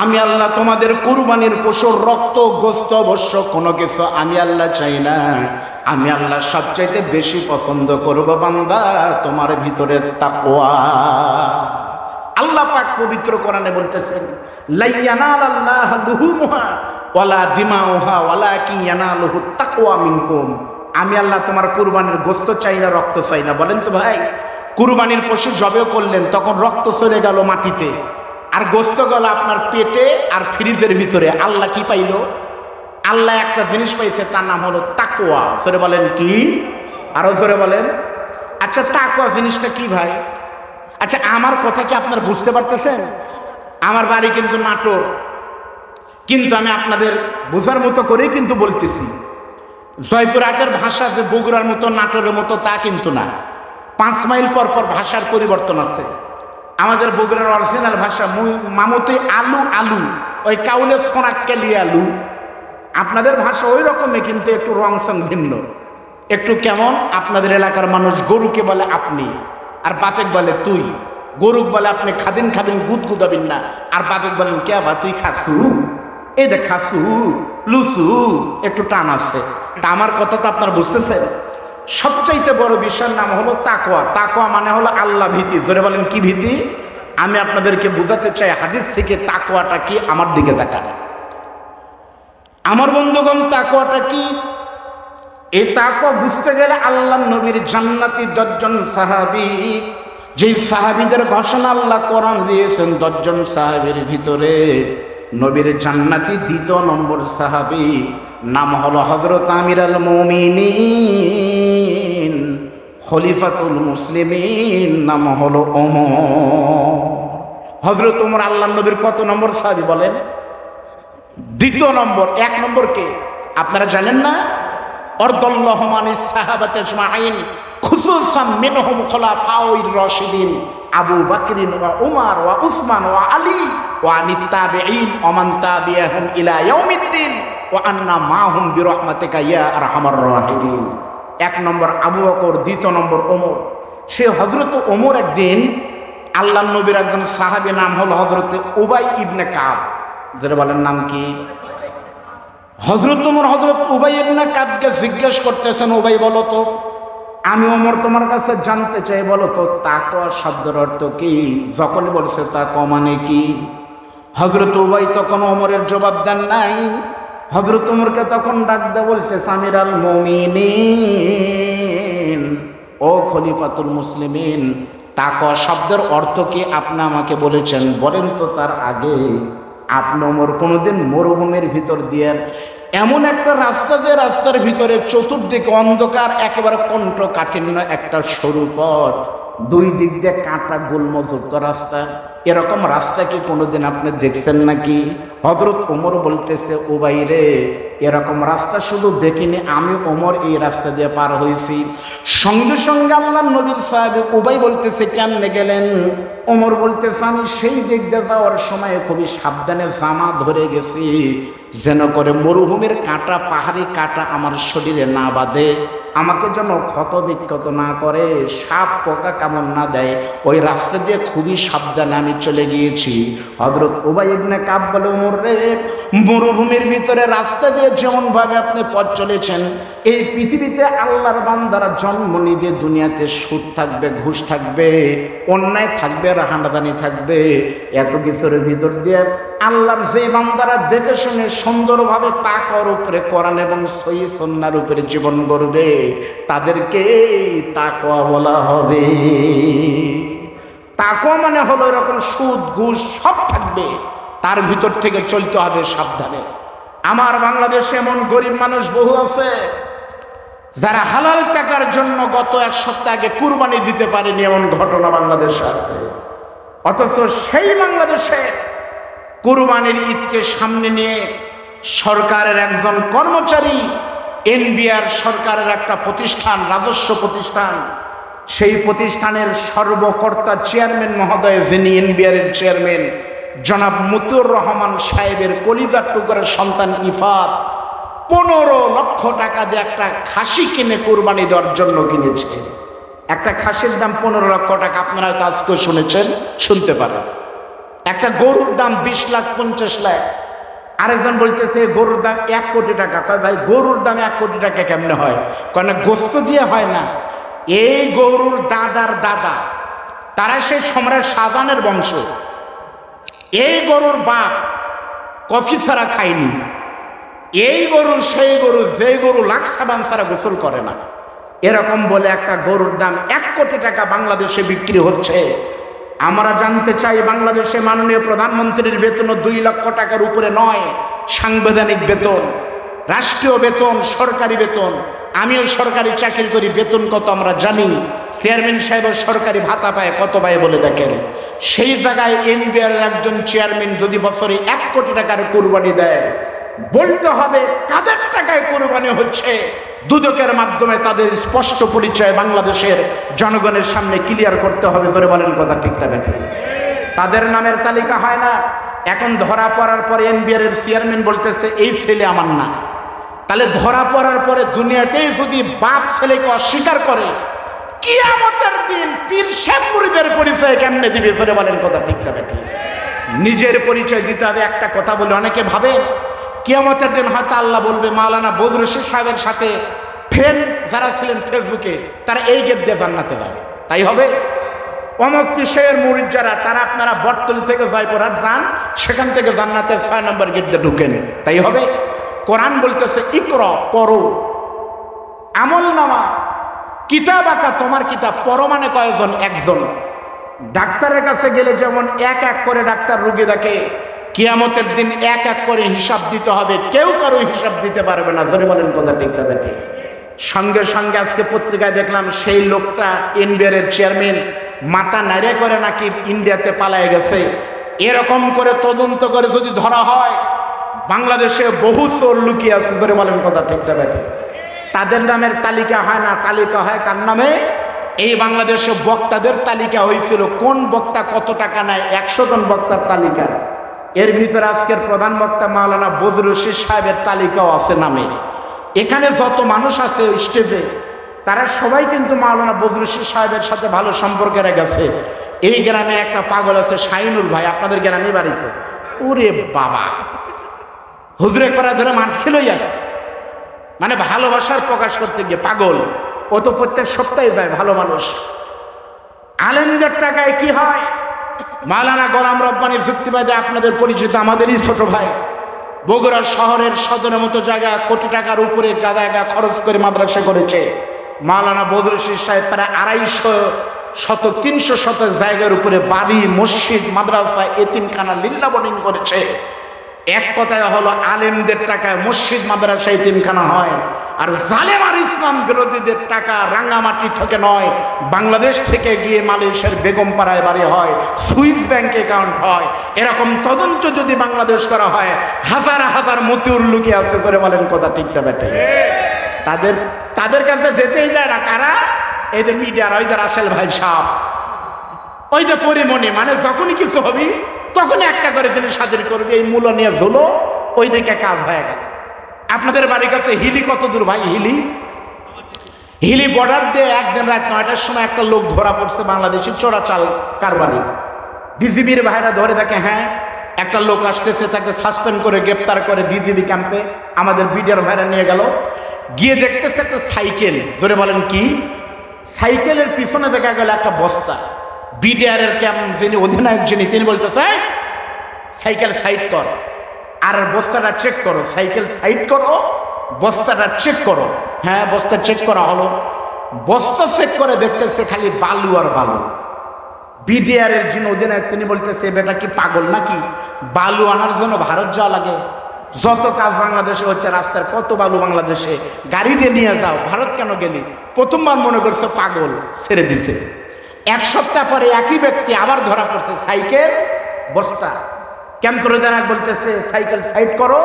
আমি আল্লাহ তোমাদের কুরবানির পশুর রক্ত গোশত অবশ্য কোনো কিছু আমি আল্লাহ চাই না। আমি আল্লাহ সবচাইতে বেশি পছন্দ করব বান্দা তোমার ভিতরে তাকওয়া। আল্লাহ পাক পবিত্র কোরআনে বলতেছেন, লা ইয়ানালাল্লাহু লুহুমুহা ওয়ালা দিমাউহা ওয়ালাকিন ইয়ানালুহু তাকওয়া মিনকুম। আমি আল্লাহ তোমার কুরবানির গোশত চাই না, রক্ত চাই না। বলেন তো ভাই, কুরবানির পশু জবে করলেন, তখন রক্ত চলে গেল মাটিতে, আর গোশত গেল আপনার পেটে আর ফ্রিজের ভিতরে। আল্লাহ কি পাইল? আল্লাহ একটা জিনিস পাইছে, তার নাম হলো তাকওয়া। জোরে বলেন কি? আরো জোরে বলেন। আচ্ছা, তাকওয়া জিনিসটা কি ভাই? আচ্ছা, আমার কথা কি আপনারা বুঝতে পারতেছেন? আমার বাড়ি কিন্তু নাটোর, কিন্তু আমি আপনাদের বোঝার মতো করেই কিন্তু বলতেছি। জয়পুরহাটের ভাষা যে বগুড়ার মতো নাটোরের মতো তা কিন্তু না। 5 মাইল পর পর ভাষার পরিবর্তন আছে। আমাদের বগুড়ার অরিজিনাল ভাষা মামতে আলু আলু, ওই কাউলে সোনাক্কেলি আলু। আপনাদের ভাষা ওই রকমই, কিন্তু একটু রং সং ভিন্ন। একটু কেমন, আপনাদের এলাকার মানুষ গরুকে বলে আপনি, আর বাপেক বলে তুই। গরুক বলে আপনি খাবেন খাবেন, গুদ গুদাবেন না, আর বাপেক বলেন কে বা তুই খাসু, এই দেখ খাসু লুসু, একটু টান আছে। তা আমার কথা তো আপনারা বুঝতেছেন। সবচাইতে বড় বিষয়ের নাম হলো তাকওয়া। তাকওয়া মানে হলো আল্লাহ ভীতি। জোরে বলেন কি ভীতি? আমি আপনাদেরকে বোঝাতে চাই হাদিস থেকে তাকওয়াটা কি। আমার দিকে তাকান আমার বন্ধুগণ, তাকওয়াটা কি? এই তাকওয়া বুঝতে গেলে আল্লাহ নবীর জান্নাতি 10 জন সাহাবী, যেই সাহাবীদের ঘোষণা আল্লাহ কোরআন দিয়েছেন, 10 জন সাহাবীর ভিতরে নবীর জান্নাতি 2 নম্বর সাহাবী নাম হলো হযরত আমিরুল মুমিনিন খলিফাতুল মুসলিমিন, নাম হলো ওমর। হযরত ওমর আল্লাহ নবীর কত নম্বর সাহাবী বলেন? 2 নম্বর। 1 নম্বর কে আপনারা জানেন না? অরদাল্লাহু মানিস সাহাবাতে আজমাইন খুসুসান মিনহুম খুলাফাউর রাশিদিন আবু বকর ওয়া উমর ওয়া উসমান ওয়া আলী ওয়া আনিত তাবিঈন ওয়া মান তাবিআহুম ইলা ইয়াউমিদ্দিন ওয়া আন্না মাহুম বিরহমাতিকা ইয়া আরহামার রাহিমিন। 1 নম্বর আবু বকর, 2 নম্বর ওমর। সে হযরত ওমর একদিন আল্লাহর নবীর একজন সাহাবী নাম হলো হযরত উবাই ইবনে কাব। যারা বলেন নাম কি? হযরত ওমর হযরত উবাই ইবনে কাবকে জিজ্ঞেস করতেছেন, উবাই বলো তো, আমি ওমর তোমার কাছে জানতে চাই, বলো তো তাকওয়া শব্দের অর্থ কি? যখন বলছে তাকওয়া মানে কি, হযরত উবাই তখন ওমরের জবাব দেন নাই। হযরত ওমরকে তখন ডাক দিয়ে বলতেছে, আমিরুল মুমিনিন, ও খলিফাতুল মুসলিমিন, তাকওয়া শব্দের অর্থ কি আপনি আমাকে বলেছেন, বলেন তো। তার আগে আপনি ওমর কোনোদিন মরুভূমির ভিতর দিয়ে এমন একটা রাস্তা, যে রাস্তার ভিতরে চতুর্দিকে অন্ধকার, একেবারে কণ্ঠকাঠিন্য একটা সরু পথ, 2 দিক দিয়ে কাঁটা গোলমযুক্ত রাস্তা, এরকম রাস্তা কি কোনোদিন আপনি দেখছেন নাকি? হযরত ওমর বলতেছে, উবাই রে, এরকম রাস্তা শুধু দেখিনি, আমি ওমর এই রাস্তা দিয়ে পার হয়েছি। সঙ্গে সঙ্গে আল্লাহর নবীর সাহাবী উবাই বলতেছে, কেমনে গেলেন? ওমর বলতেছে, আমি সেই দিক দিয়ে যাওয়ার সময় খুবই সাবধানে জামা ধরে গেছি, যেন করে মরুভূমির কাঁটা, পাহাড়ি কাঁটা আমার শরীরে না বাঁধে, আমাকে যেন ক্ষত বিক্ষত না করে, সাপ পোকা কামড় না দেয়। ওই রাস্তা দিয়ে খুবই সাবধানে আমি চলে গিয়েছি। হযরত উবাই ইবনে কাব বলে, ওমর রে, মরুভূমির ভিতরে রাস্তা দিয়ে যেমন ভাবে আপনি পথ চলেছেন, এই পৃথিবীতে আল্লাহর বান্দারা জন্ম নিবে, দুনিয়াতে সুদ থাকবে, ঘুষ থাকবে, অন্যায় থাকবে, রাহানাদানি থাকবে, এত কিছুর ভিতর দিয়ে আল্লাহর যে বান্দারা দেখে শুনে সুন্দরভাবে তাকওয়ার উপরে, কোরআন এবং সহিহ সুন্নাহর উপরে জীবন গড়বে, তাদেরকে তাকওয়া বলা হবে। তাকওয়া মানে হলো এরকম সুদ ঘুষ সব থাকবে, তার ভিতর থেকে চলতে হবে সাবধানে। আমার বাংলাদেশে এমন গরিব মানুষ বহু আছে, যারা হালাল টাকার জন্য গত 1 সপ্তাহ আগে কুরবানি দিতে পারেনি, এমন ঘটনা বাংলাদেশে আছে। অথচ সেই বাংলাদেশে কুরবানির ঈদকে সামনে নিয়ে সরকারের একজন কর্মচারী, এনবিআর সরকারের একটা প্রতিষ্ঠান, রাজস্ব প্রতিষ্ঠান, সেই প্রতিষ্ঠানের সর্বকর্তা চেয়ারম্যান মহোদয়, যিনি এনবিআর এর চেয়ারম্যান জনাব মতিউর রহমান সাহেবের কলিজার টুকরার সন্তান ইফাত 15 লক্ষ টাকা দিয়ে একটা খাসি কিনে কোরবানি দেওয়ার জন্য কিনেছে। একটা খাসির দাম 15 লক্ষ টাকা, আপনারা হয়তো আজকে শুনেছেন, শুনতে পারেন। একটা গরুর দাম 20 লাখ 50 লাখ। আরেকজন বলতেছে গরুর দাম 1 কোটি টাকা। কয় ভাই গরুর দাম 1 কোটি টাকা কেমনে হয়? কারণ গোস্ত দিয়ে হয় না। এই গরুর দাদার দাদা, তারা সেই সম্রাট শাহজাহানের বংশ। এই গরুর বাপ কফি ছাড়া খায়নি। এই গরু সেই গরু, যে গরু লাখ সাবান ছাড়া গোসল করে না। এরকম বলে একটা গরুর দাম 1 কোটি টাকা বাংলাদেশে বিক্রি হচ্ছে। আমরা জানতে চাই, বাংলাদেশে মাননীয় প্রধানমন্ত্রীর বেতনও 2 লক্ষ টাকার উপরে নয়। সাংবিধানিক বেতন, রাষ্ট্রীয় বেতন, সরকারি বেতন। আমিও সরকারি চাকরি করি, বেতন কত আমরা জানি। চেয়ারম্যান সাহেবের সরকারি ভাতা পায় কত পায় বলে দেখেন। সেই জায়গায় এনবিআর একজন চেয়ারম্যান যদি বছরে 1 কোটি টাকার কোরবানি দেয়, বলতে হবে কাদের টাকায় কোরবানি হচ্ছে। দুদকের মাধ্যমে তাদের স্পষ্ট পরিচয় বাংলাদেশের জনগণের সামনে ক্লিয়ার করতে হবে। ধরে বলেন কথা ঠিক না বেঠিক? তাদের নামের তালিকা হয় না। এখন ধরা পড়ার পরে এনবিআর এর চেয়ারম্যান বলতেছে এই ছেলে আমার না। তাহলে ধরা পড়ার পরে দুনিয়াতেই যদি বাপ ছেলেকে অস্বীকার করে, কিয়ামতের দিন পীর সাহেব মুরিদের পরিচয় কেমনে দিবে? ধরে বলেন কথা ঠিক না বেঠিক? নিজের পরিচয় দিতে হবে। একটা কথা বলে অনেকে ভাবে কিয়ামতের দিন হয়তো আল্লাহ বলবে মাওলানা বজরুল রশিদ সাহেবের সাথে ফ্রেন্ড যারা ছিলেন ফেসবুকে, তারা এই গেট দিয়ে জান্নাতে যাবে। তাই হবে? অমক পীরের মুরিদ যারা, তারা আপনারা বটতলী থেকে জয়পুরহাট যান, সেখান থেকে জান্নাতের 6 নম্বর গেট দিয়ে ঢুকেন। তাই হবে? কোরআন বলতেছে ইকরা, পড়ো। আমল নামা, কিতাব আঁকা, তোমার কিতাব। পড়ো মানে কয়জন? একজন। ডাক্তারের কাছে গেলে যেমন এক এক করে ডাক্তার রোগী দেখে, কিয়ামতের দিন এক এক করে হিসাব দিতে হবে। কেউ কারো হিসাব দিতে পারবে না। জোরে বলেন কথা ঠিক না বেঠিক? সঙ্গে সঙ্গে আজকে পত্রিকায় দেখলাম সেই লোকটা এনবিআর এর চেয়ারম্যান মাথা নাড়িয়ে করে নাকি ইন্ডিয়াতে পালায় গেছে। এরকম করে তদন্ত করে যদি ধরা হয়, বাংলাদেশে বহু চোর লুকিয়ে আছে। জোরে বলেন কথা ঠিক না বেঠিক? তাদের নামের তালিকা হয় না, তালিকা হয় কার নামে? এই বাংলাদেশে বক্তাদের তালিকা হয়েছিল, কোন বক্তা কত টাকা নেয়, 100 জন বক্তার তালিকা। এর ভিতরে আজকের প্রধান বক্তা মাওলানা বজরুল রশিদ সাহেবের তালিকাও আছে নামে। এখানে যত মানুষ আছে স্টেজে, তারা সবাই কিন্তু মাওলানা বজরুল রশিদ সাহেবের সাথে ভালো সম্পর্কে গেছে। এই গ্রামে একটা পাগল আছে শাহিনুল ভাই, আপনাদের গ্রামে বাড়িতে। ওরে বাবা, হুজুরে করা ধরে মারছিলই আছে, মানে ভালোবাসার প্রকাশ করতে গিয়ে পাগল। ও তো প্রত্যেক সপ্তাহে যায়, ভালো মানুষ। আলেমদের টাকায় কি হয়? মাওলানা গোলাম রব্বানী যুক্তিবাদী, আপনাদের পরিচিত, আমাদেরই ছোট ভাই, বগুড়া শহরের সদরের মতো জায়গা, কোটি টাকার উপরে জায়গা খরচ করে মাদ্রাসা করেছে। মাওলানা বজরুল রশিদ সাহেব প্রায় 250 শতক 300 শতক জায়গার উপরে বাড়ি, মসজিদ, মাদ্রাসা, এতিমখানা, লিল্লা বোর্ডিং করেছে। এক কথায় হলো আলেমদের টাকায় মসজিদ, মাদ্রাসা, এতিমখানা হয়। আর জালেম আর ইসলাম বিরোধীদের টাকা রাঙ্গামাটি থেকে নয়, বাংলাদেশ থেকে গিয়ে মালয়েশিয়ার বেগমপাড়ায় বাড়ি হয়, সুইস ব্যাংক অ্যাকাউন্ট হয়। এরকম তদন্ত যদি বাংলাদেশ করা হয়, হাজার হাজার মতিউর লুকিয়ে আছে। করে বলেন কথা ঠিক না বেঠিক? তাদের কাছে যেতেই যায় না। কারা? এই যে মিডিয়ার, ওই যে রাসেল ভাই সাহেব, ওই যে পরিমণি, মানে যখনই কিছু হবি তখনই একটা করে তিনি স্বাধীন করবে। এই মূল্য নিয়ে ঝুলো, ওই দিকে কাজ হয়ে গেল। আপনাদের বাড়ির কাছে হিলি কত দূর ভাই? হিলি বর্ডার দিয়ে একদিন রাত 9টার সময় একটা লোক ধরা পড়ছে, বাংলাদেশি চোরাচাল কারবারি। বিজিবির ভাইরা ধরে দেখে, হ্যাঁ একটা লোক আসতেছে, তাকে সাসপেন্ড করে গ্রেপ্তার করে বিজিবি ক্যাম্পে আমাদের বিডিআর ভাইরা নিয়ে গেল। গিয়ে দেখতেছে একটা সাইকেল। জোরে বলেন কি? সাইকেলের পিছনে দেখা গেল একটা বস্তা। বিডিআর এর ক্যাম্প যিনি অধিনায়ক, যিনি, তিনি বলতেছে সাইকেল সাইড কর, আর বস্তাটা চেক করো। সাইকেল সাইড করো, বস্তাটা চেক করো। হ্যাঁ, বস্তা চেক করা হলো। বস্তা চেক করে দেখতেছে খালি বালু আর বালু। বিডিআর এর যিনি অধিনায়ক, তিনি বলতেছে বেটা কি পাগল নাকি? বালু আনার জন্য ভারত যাওয়া লাগে? যত কাজ বাংলাদেশে হচ্ছে, রাস্তার কত বালু বাংলাদেশে, গাড়ি দিয়ে নিয়ে যাও, ভারত কেন গেলি? প্রথমবার মনে করছে পাগল, ছেড়ে দিছে। 1 সপ্তাহ পরে একই ব্যক্তি আবার ধরা পড়ছে, সাইকেল, বস্তা। ক্যাম্প প্রধান বলতেছে সাইকেল সাইড করো,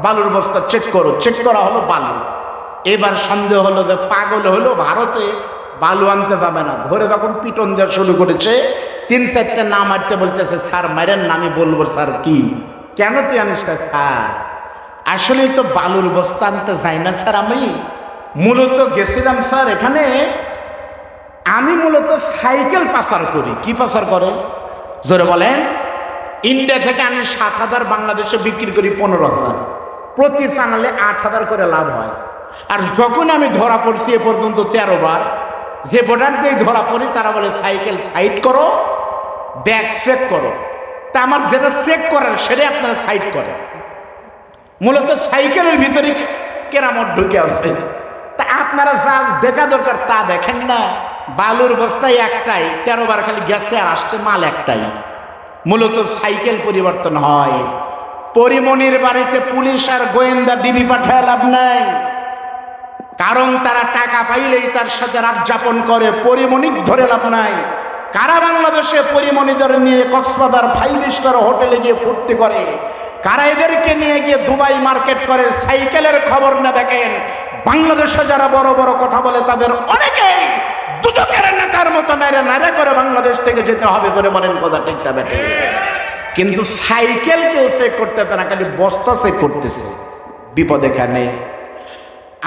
বালুর বস্তা চেক করো। চেক করা হলো বালু। এবার সন্দেহ হলো যে পাগল হলো, ভারতে বালু আনতে যাবে না। ধরে যখন পিটন দেওয়া শুরু করেছে, 3-4টা নাম মারতে বলতেছে, স্যার মারেন না। আমি বলবো স্যার কি, কেন তুই আনিস না? স্যার আসলেই তো বালুর বস্তা আনতে যাই না স্যার, আমি মূলত গেছিলাম স্যার এখানে, আমি মূলত সাইকেল পাচার করি। কি পাচার করে জোরে বলেন? ইন্ডিয়া থেকে আমি 7,000, বাংলাদেশে বিক্রি করি 15,000, প্রতি চ্যানেলে 8,000 করে লাভ হয়। আর যখন আমি ধরা পড়ছি এ পর্যন্ত 13 বার, যে বর্ডার দিয়ে ধরা পড়ি তারা বলে সাইকেল সাইড করো, ব্যাগ চেক করো। তা আমার যেটা চেক করার সেটাই আপনারা সাইড করেন। মূলত সাইকেলের ভিতরে কেরামত ঢুকে আছে। তা আপনারা যা দেখা দরকার তা দেখেন না। বালুর বস্তায় একটাই, 13 বার খালি গেছে আর আসতে মাল একটাই। মূলত সাইকেল পরিবর্তন হয়। পরিমণির বাড়িতে পুলিশ আর গোয়েন্দা ডিবি পাঠায় লাভ নাই, কারণ তারা টাকা পাইলেই তার সাথে রাত যাপন করে। পরিমণিক ধরে লাভ নাই। কারা বাংলাদেশে পরিমণিদের নিয়ে কক্সবাজার 5 স্টার হোটেলে গিয়ে ফুর্তি করে? কারা এদেরকে নিয়ে গিয়ে দুবাই মার্কেট করে? সাইকেলের খবর না দেখেন? বাংলাদেশে যারা বড় বড় কথা বলে তাদের অনেকেই দুদকের নেতার মতো নারে করে বাংলাদেশ থেকে যেতে হবে। ধরে বলেন কথা ঠিকটা বেটে? কিন্তু সাইকেল কেউ চেক করতেছে না, খালি বস্তা চেক করতেছে। বিপদ এখানে।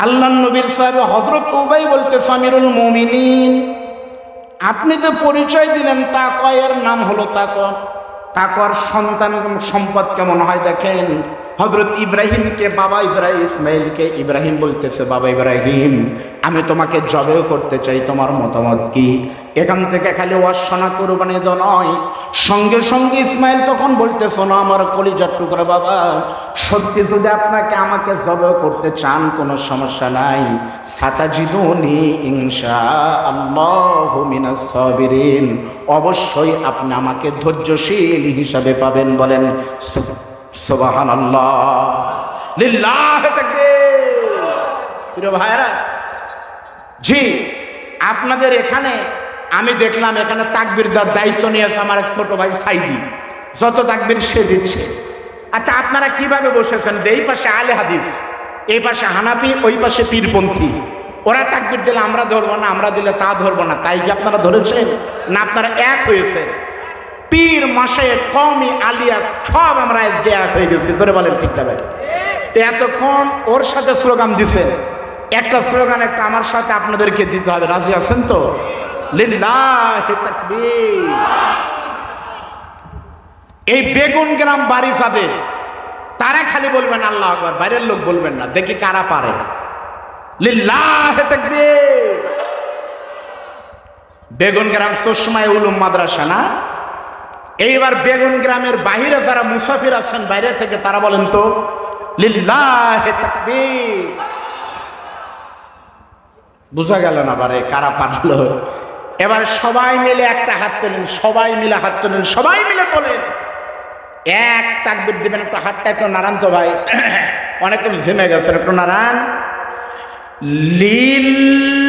আল্লাহ নবীর সাহেব হযরত উবাই বলতে, আমিরুল মুমিনিন আপনি যে পরিচয় দিলেন তাকওয়ার নাম হলো তাকওয়া। তাকওয়ার সন্তান সম্পদ কেমন হয় দেখেন। হযরত ইব্রাহিমকে বাবা ইসমাইলকে ইব্রাহিম বলতেছে, বাবা ইব্রাহিম আমি তোমাকে জবেও করতে চাই, তোমার মতামত কি? এখান থেকে খালি ওয়াসনা কুরবানি তো নয়, সঙ্গে সঙ্গে ইসমাইল তখন বলতেছ না আমার কলিজার টুকরা বাবা, সত্যি যদি আপনাকে আমাকে জবেও করতে চান কোনো সমস্যা নাই, সাতাজিদুনি ইনশাআল্লাহু মিনাস সাবিরিন, অবশ্যই আপনি আমাকে ধৈর্যশীল হিসাবে পাবেন। বলেন সুবহানাল্লাহ, লিল্লাহি তাকবীর। প্রিয় ভাইরা, জি আপনাদের এখানে আমি দেখলাম এখানে তাকবীর দেওয়ার দায়িত্ব নিয়েছে আমার এক ছোট ভাই সাইদি, যত তাকবীর সে দিচ্ছে। আচ্ছা আপনারা কিভাবে বসেছেন? এই পাশে আলে হাদিস, এই পাশে হানাফি, ওই পাশে পীরপন্থী। ওরা তাকবীর দিলে আমরা ধরবো না, আমরা দিলে তা ধরবো না। তাই কি আপনারা ধরেছেন না? আপনারা এক হয়েছে। পীর মাসে কওমি আলিয়া সব আমরা আজকে এক হয়ে গেছি। ধরে বলেন ঠিক না ভাই? তো এতক্ষণ ওর সাথে স্লোগান দিছে, একটা স্লোগান একটা আমার সাথে আপনাদেরকে দিতে হবে। রাজি আছেন তো? লিল্লাহি তাকবীর। এই বেগুন গ্রাম বাড়ি যাবে তারা খালি বলবেন আল্লাহু আকবার, বাইরের লোক বলবেন না। দেখি কারা পারে। লিল্লাহি তাকবীর। বেগুন গ্রাম চশমায়ে উলুম মাদ্রাসা না? এইবার বেগুন গ্রামের বাইরে যারা মুসাফির আছেন বাইরে থেকে, তারা বলেন তো লিল্লাহি তাকবীর। বুঝা গেল না বারে কারা পারলো? এবার সবাই মিলে একটা হাত তোলেন, সবাই মিলে হাত তোলেন, সবাই মিলে তোলেন। এক তাকবীর দিবেন। একটু হাতটা একটু নাড়ান তো ভাই, অনেকক্ষণ ঝেমে গেছেন, একটু নাড়ান। লিল্লাহি